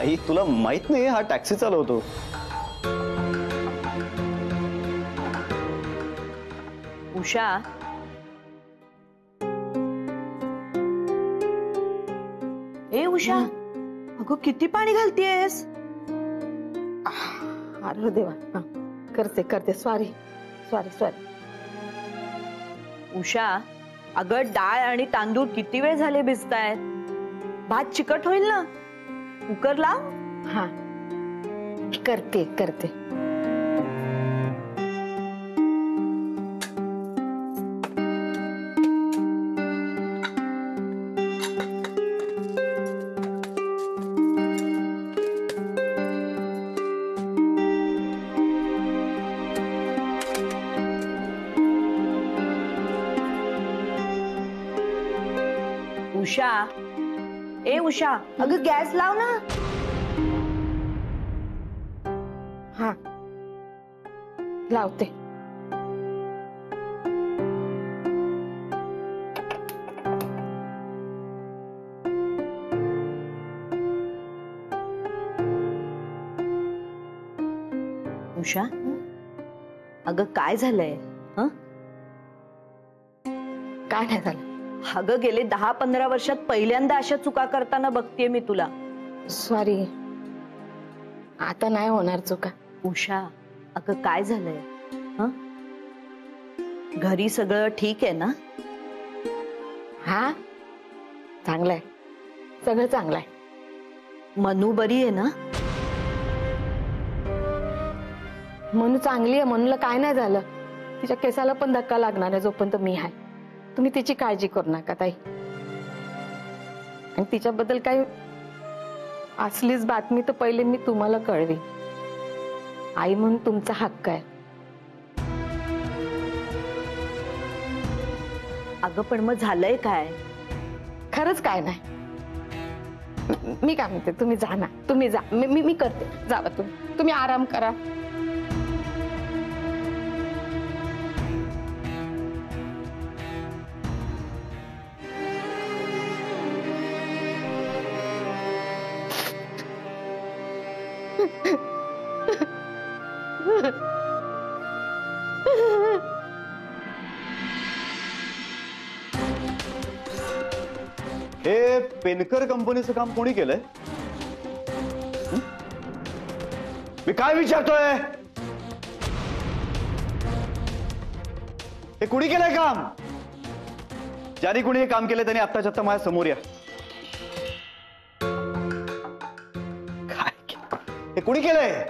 आई तुला माहित नाही हा टॅक्सी चालवतो. उषा, ए उषा, अगं किती पाणी घालतीयस? अरे देवा, करते करते. Sorry sorry sorry. उषा, अगं डाळ आणि तांदूळ किती वेळ झाले भिजतायत. भात चिकट होईल ना, कुकर लाव. हा करते करते. उषा, ए उषा, अगं गॅस लाव ना. हा लावते. उषा, अगं काय झालंय? हं? काय नाही झालं. अगं गेले 10-15 वर्षात पहिल्यांदा अशा चुका करताना बघतेय मी तुला. सॉरी, आता नाही होणार चुका. उषा, अगं काय झालंय? हं? घरी सगळं ठीक आहे ना? हा चांगलंय, सगळं चांगलंय. मनू बरी आहे ना? मनू चांगली आहे. मनूला काय नाही झालं. तिच्या केसाला पण धक्का लागणार आहे जोपर्यंत मी आहे. तुम्ही तिची काळजी करू नका ताई. आणि तिच्याबद्दल काही असलीच बातमी तर पहिले मी तुम्हाला कळवी. आई म्हणून तुमचा हक्क आहे. अगं पण मग झालंय काय? खरंच काय नाही. मी काय म्हणते, तुम्ही जा ना. तुम्ही जा, मी करते. जावा तुम्ही आराम करा. हे पेनकर कंपनीचं काम कोणी केलंय? मी काय विचारतोय? हे कुणी केलंय काम? ज्याने कुणी हे काम केलंय त्याने आत्ताच्या आत्ता माझ्या समोर या. काय हे कुणी केलंय?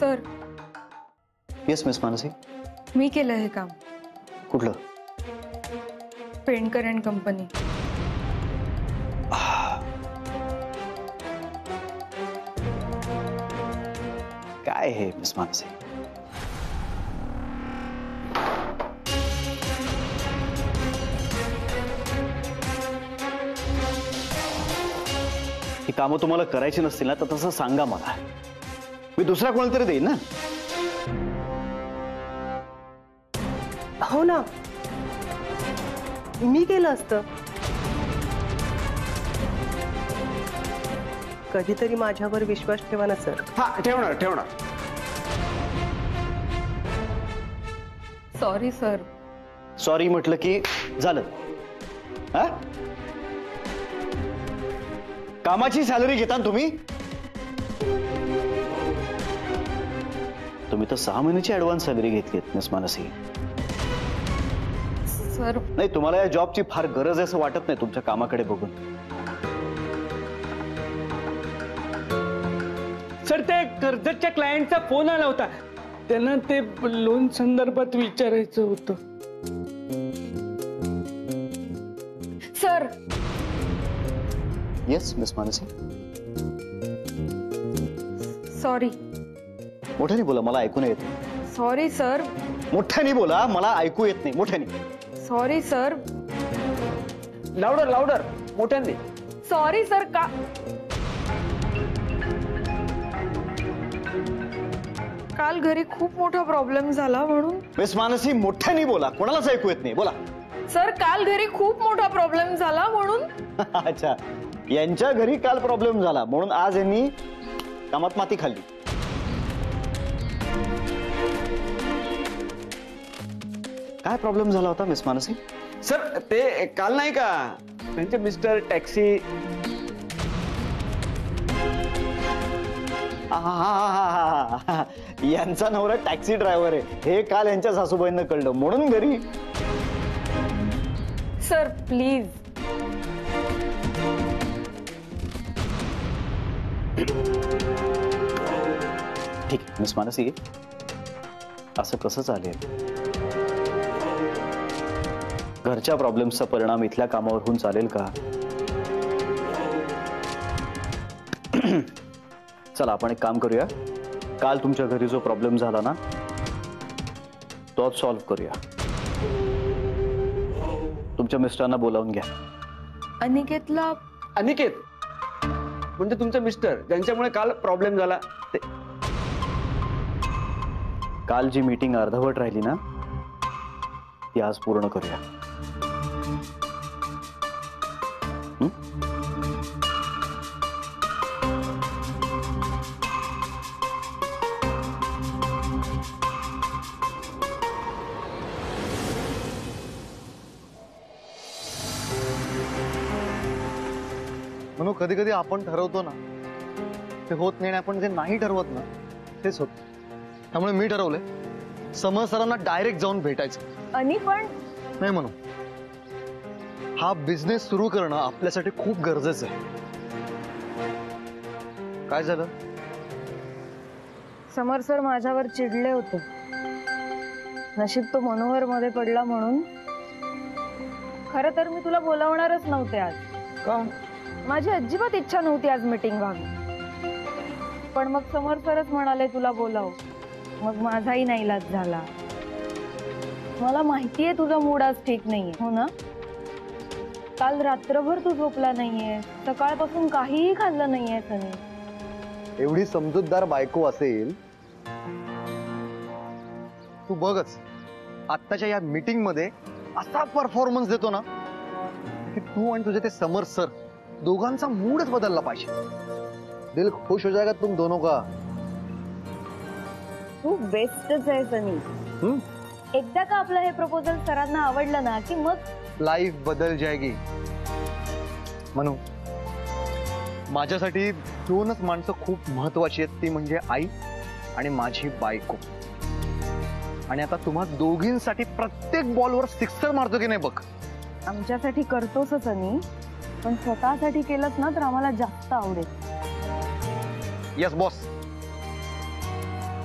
सर. Yes miss Mansi. मी केलं हे काम. कुठलं? Pendkar and company. काय हे मिस मानसी? ही कामं तुम्हाला करायची नसतील ना तर तसं सांगा मला. मी दुसरा कोणाला तरी देईन ना. हो ना, मी केलं असतं. कधीतरी माझ्यावर विश्वास ठेवा ना सर. हा ठेवणार ठेवणार. Sorry sir. सॉरी म्हटलं की झालं? हा? कामाची सॅलरी घेता तुम्ही? तुम्ही तर 6 महिन्याची ऍडव्हान्स सॅलरी घेतलीत मिस मानसी. सर नाही, तुम्हाला या जॉबची फार गरज आहे असं वाटत नाही तुमच्या कामाकडे बघून. सर, ते कर्जतच्या क्लायंटचा फोन आला होता. त्यांना ते लोन संदर्भात विचारायचं होतं. Sir. Yes miss Mansi. Sorry. मोठ्याने बोला, मला ऐकू नाही येत. Sorry sir. मोठ्याने बोला, मला ऐकू येत नाही. मोठ्याने. Sorry sir. लाउडर लाउडर, मोठ्याने. Sorry sir. का काल घरी खूप मोठा प्रॉब्लेम झाला म्हणून. मिस मानसी मोठ्याने बोला, कोणालाच ऐकू येत नाही. बोला. सर काल घरी खूप मोठा प्रॉब्लेम झाला म्हणून. अच्छा, यांच्या घरी काल प्रॉब्लेम झाला म्हणून आज यांनी कामात माती खाल्ली. काय प्रॉब्लेम झाला होता मिस मानसी? सर ते काल नाही का त्यांचे मिस्टर टॅक्सी. हा, यांचा नवरा टॅक्सी ड्रायव्हर आहे हे काल यांच्या सासूबाईंना कळलं म्हणून घरी. Sir please. ठीक आहे मिस मानसी, असं कसं चालेल? घरच्या प्रॉब्लेम्सचा परिणाम इथल्या कामावर होऊन चालेल का? चला आपण एक काम करूया, काल तुमच्या घरी जो प्रॉब्लेम झाला ना तो सॉल्व्ह करूया. तुमच्या मिस्टरांना बोलावून घ्या. अनिकेतला अनिकेत म्हणजे तुमचे मिस्टर ज्यांच्यामुळे काल प्रॉब्लेम झाला ते. काल जी मीटिंग अर्धवट राहिली ना ती आज पूर्ण करूया. म्हणून कधी कधी आपण ठरवतो ना ते होत नाही आणि आपण जे नाही ठरवत ना तेच होत. त्यामुळे मी ठरवलंय समर सरांना डायरेक्ट जाऊन भेटायचं. आणि पण नाही म्हणून हा बिझनेस सुरू करणं आपल्यासाठी खूप गरजेचं आहे. काय झालं? समर सर माझ्यावर चिडले होते. नशीब तो मनोहर मध्ये पडला म्हणून. खरं तर मी तुला बोलावणारच नव्हते आज. का? माझी अजिबात इच्छा नव्हती आज मीटिंग व्हावी, पण मग समर सरच म्हणाले तुला बोलाव. मग माझाही नाईलाज झाला. मला माहितीये तुझा मूड आज ठीक नाहीये, हो ना? काल रात्रभर तू झोपला नाहीये, सकाळपासून काहीही खाल्लं नाहीये सनी. एवढी समजूतदार बायको असेल तू बघच आत्ताच्या या मीटिंग मध्ये असा परफॉर्मन्स देतो ना की तू आणि तुझे ते समर सर दोघांचा मूडच बदलला पाहिजे. दिल खुश हो जाएगा तुम दोनों का. तू बेस्टच आहे सनी. एकदा का आपलं हे प्रपोजल सरांना आवडलं ना की मग लाईफ बदल जाएगी. म्हणून माझ्यासाठी दोनच माणसं खूप महत्वाची आहेत, ती म्हणजे आई आणि माझी बायको. आणि आता तुम्हा दोघींसाठी प्रत्येक बॉलवर सिक्सर मारतो की नाही बघ. आमच्यासाठी करतोस सनी, पण स्वतःसाठी केलंच ना तर आम्हाला जास्त आवडेल. Yes boss.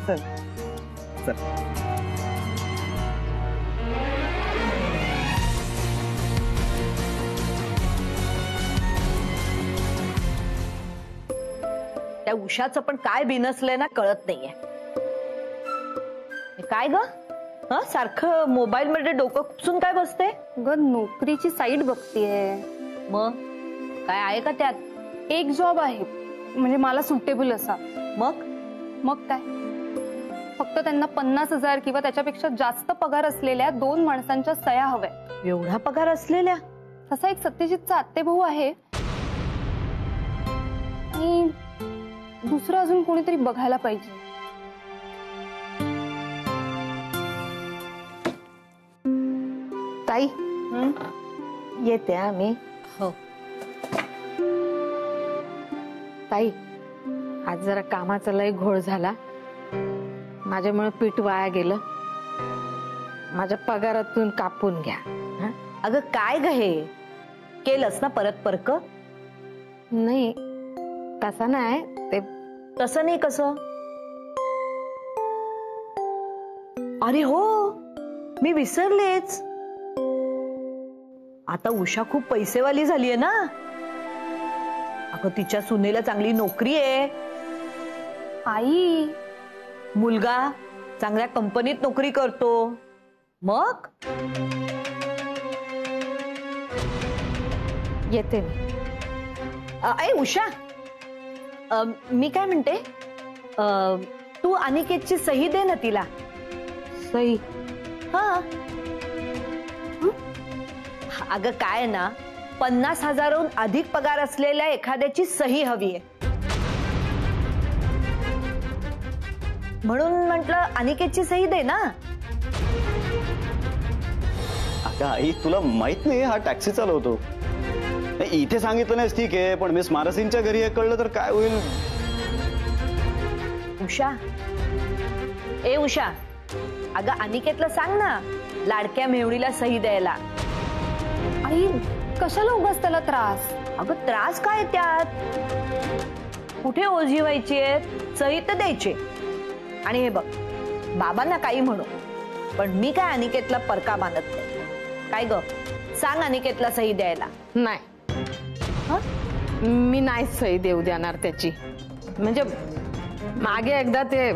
चल चल. त्या उषाचं पण काय बिनसलंय ना कळत नाहीये. हे काय ग? सारखं मोबाईल मध्ये डोकं खुपसून काय बसते? ग नोकरीची साईट बघतीये. मग काय आहे का त्यात? एक जॉब आहे म्हणजे मला सुटेबल असा. मग काय फक्त त्यांना 50,000 किंवा त्याच्यापेक्षा जास्त पगार असलेल्या 2 माणसांच्या सह्या हव्या. एवढा पगार असलेल्या? तसा एक सत्यजितचा आत्तेभाऊ आहे आणि दुसरं अजून कोणीतरी बघायला पाहिजे. ताई येते आम्ही. हो. ताई आज जरा कामाचा लय घोळ झाला. माझ्यामुळे पीठ वाया गेलं. माझ्या पगारातून कापून घ्या. अगं काय ग हे? केलंस ना परत परक? नाही तसं नाही. ते तसं नाही कसं? अरे हो, मी विसरलेच. आता उषा खूप पैसेवाली झालीये ना. अगं तिच्या सुनेला चांगली नोकरी आहे. आई मुलगा चांगल्या कंपनीत नोकरी करतो. मग येते. ए उषा, मी काय म्हणते, तू अनिकेतची सही दे ना तिला. सई. हा अगं काय ना, 50,000हून अधिक पगार असलेल्या एखाद्याची सही हवी आहे. म्हणून म्हटलं अनिकेतची सही दे ना. अगं आई, तुला माहित नाही हा टॅक्सी चालवतो. नाही, इथे सांगितलं नाहीस ठीक आहे, पण मिस मानसींच्या घरी हे कळलं तर काय होईल? उषा, ए उषा, अगं अनिकेतला सांग ना लाडक्या मेहुणीला सही द्यायला. आई कशाला उगाच त्याला त्रास. अगं त्रास काय त्यात? कुठे ओझी व्हायची आहे, सही तर द्यायची. आणि हे बघ, बाबांना काही म्हणू, पण मी काय अनिकेतला परका मानत नाही. काय ग, सांग अनिकेतला सही द्यायला. नाही, मी नाही सही देऊ देणार त्याची. म्हणजे मागे एकदा ते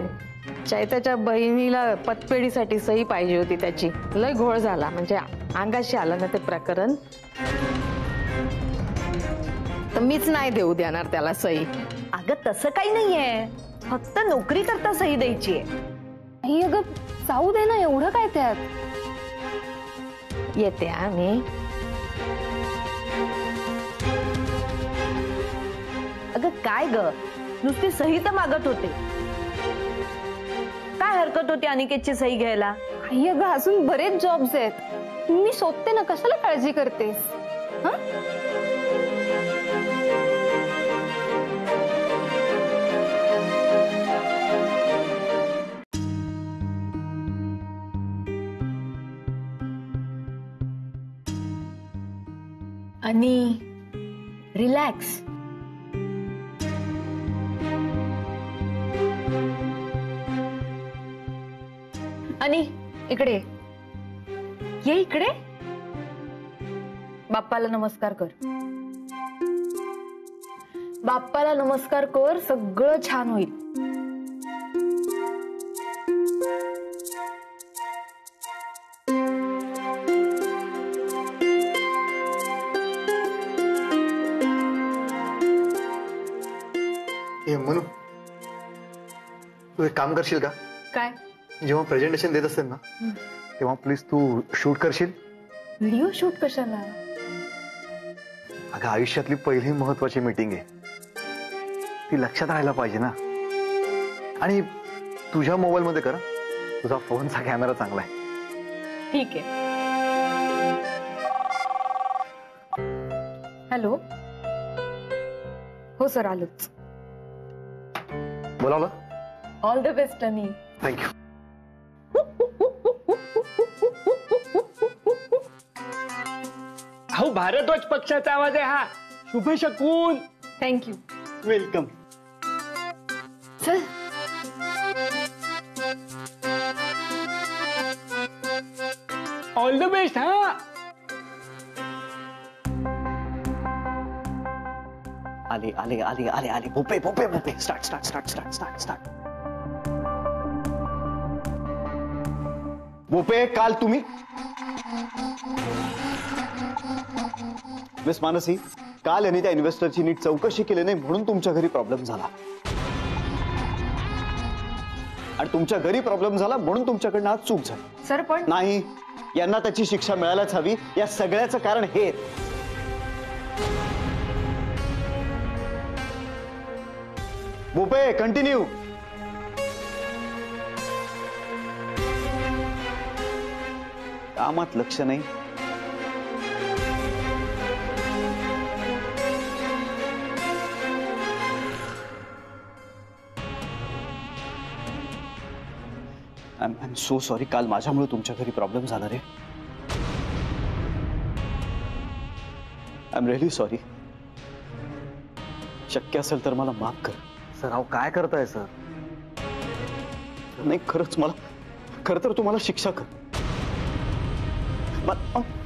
चैताच्या बहिणीला पतपेढीसाठी सही पाहिजे होती त्याची. लय घोळ झाला, म्हणजे अंगाशी आलं ना ते प्रकरण. तर मीच नाही देऊ देणार त्याला सही. अगं तसं काही नाहीये, फक्त नोकरी करता सही द्यायची आहे. आई अगं जाऊ दे ना, एवढं काय त्यात. येते आम्ही. अगं काय ग, नुसती सही तर मागत होते. काय हरकत होती अनिकेतची सही घ्यायला? आई अगं अजून बरेच जॉब्स आहेत, मी शोधते ना, कशाला काळजी करतेस. आणि रिलॅक्स. आणि इकडे ये, इकडे. बाप्पाला नमस्कार कर. बाप्पाला नमस्कार कर, सगळं छान होईल. म्हणू तू एक काम करशील का? काय? जेव्हा प्रेझेंटेशन देत असेल ना, तेव्हा प्लीज तू शूट करशील. व्हिडिओ शूट कशाला? अगं आयुष्यातली पहिली महत्वाची मीटिंग आहे, ती लक्षात राहायला पाहिजे ना. आणि तुझ्या मोबाईल मध्ये कर, तुझा फोनचा कॅमेरा चांगला आहे. ठीक आहे. हॅलो. हो सर, आलोच. बोलावलं. ऑल द बेस्ट अनी. थँक्यू. अहो, भारद्वाज पक्षाचा आवाज आहे हा. शुभ शकून. थँक्यू. वेलकम. चल. All the best. हा, आले आले आले आले आले. Bhope Bhope Bhope. Start start start start start start. Bhope, काल तुम्ही मिस मानसी, काल यांनी त्या इन्व्हेस्टरची नीट चौकशी केली नाही, म्हणून तुमच्या घरी प्रॉब्लेम झाला. आणि तुमच्या घरी प्रॉब्लेम झाला म्हणून तुमच्याकडनं आज चूक झाली. सर पण नाही, यांना त्याची शिक्षा मिळायलाच हवी. या सगळ्याचं कारण हे. भोपे, कंटिन्यू. कामात लक्ष नाही. I am so sorry. काल माझ्यामुळे तुमच्या घरी प्रॉब्लेम झाला रे. I am really sorry. शक्य असेल तर मला माफ कर. सर, अहो काय करताय सर? नाही, खरंच मला, खरं तर तुम्हाला शिक्षा कर.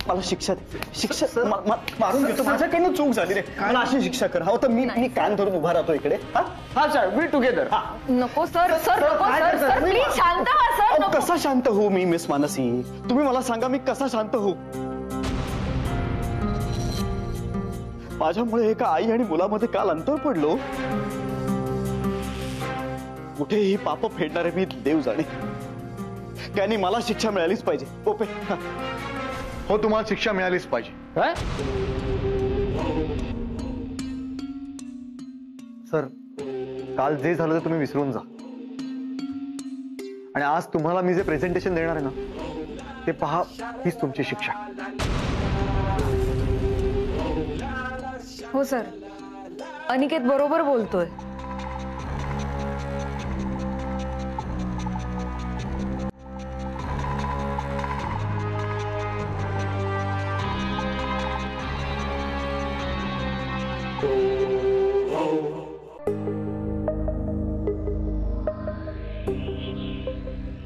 मला शिक्षा दे. शिक्षा मारून घेतो. माझ्याकडनं चूक झाली रे. मला अशी शिक्षा कर. हो तर मी कान धरून उभा राहतो इकडे. हा सर, वी टुगेदर. नको सर. सर नको सर. प्लीज शांत व्हा सर. नको. कसा शांत होऊ मी मिस मानसी? तुम्ही मला सांगा, मी कसा शांत होऊ? माझ्यामुळे एका आई आणि मुलामध्ये काल अंतर पडलो. कुठेही पाप फेडणारे मी देव जाणे. त्यांनी मला शिक्षा मिळालीच पाहिजे. ओपे. हो, तुम्हाला शिक्षा मिळालीच पाहिजे. काय? सर, काल जे झालं ते तुम्ही विसरून जा. आणि आज तुम्हाला मी जे प्रेझेंटेशन देणार आहे ना, ते पहा, हीच तुमची शिक्षा. हो सर, अनिकेत बरोबर बोलतोय.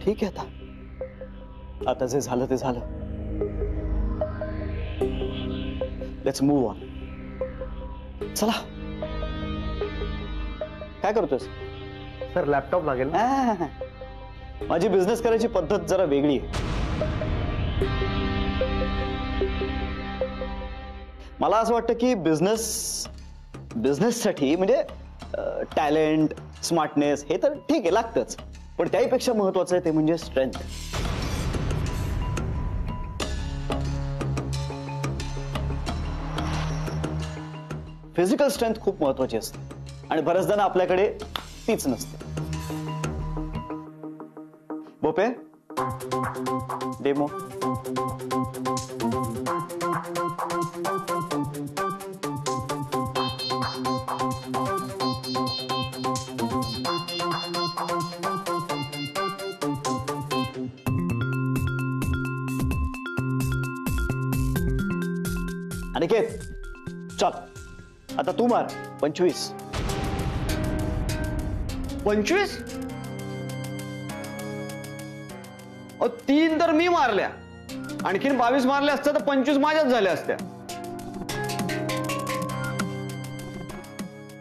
ठीक आहे, आता जे झालं ते झालं. Let's move on. चला. काय करतोस? सर, लॅपटॉप लागेल ना? माझी बिझनेस करायची पद्धत जरा वेगळी आहे. मला असं वाटतं की बिझनेससाठी म्हणजे टॅलेंट, स्मार्टनेस हे तर ठीक आहे, लागतंच. पण त्याहीपेक्षा महत्वाचं आहे ते म्हणजे स्ट्रेंथ. फिजिकल स्ट्रेंथ खूप महत्वाची असते आणि बऱ्याचदा ना आपल्याकडे तीच नसते. बोपे, डेमो. अनिकेत, चल आता तू मार. 25. 25? 3 तर मी मारल्या, आणखीन 22 मारल्या असत्या तर 25 माझ्याच झाल्या असत्या.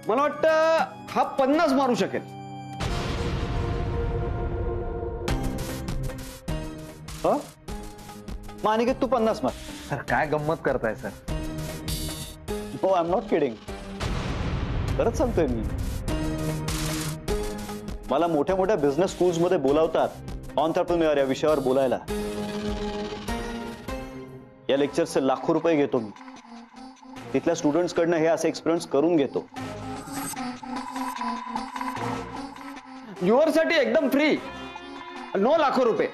मला वाटतं हा 50 मारू शकेल. मग अनिकेत तू 50 मार. सर, काय गंमत करताय सर? हो, आय एम नॉट किडिंग. खरंच सांगतोय मी. मला मोठ्या मोठ्या बिझनेस स्कूल्स मध्ये बोलावतात ऑन्टरप्रेन्योर या विषयावर बोलायला. या लेक्चरचे लाखो रुपये घेतो मी. तिथल्या स्टुडंट्स कडनं हे असे एक्सपिरियन्स करून घेतो. युअर साठी एकदम फ्री. नो लाखो रुपये.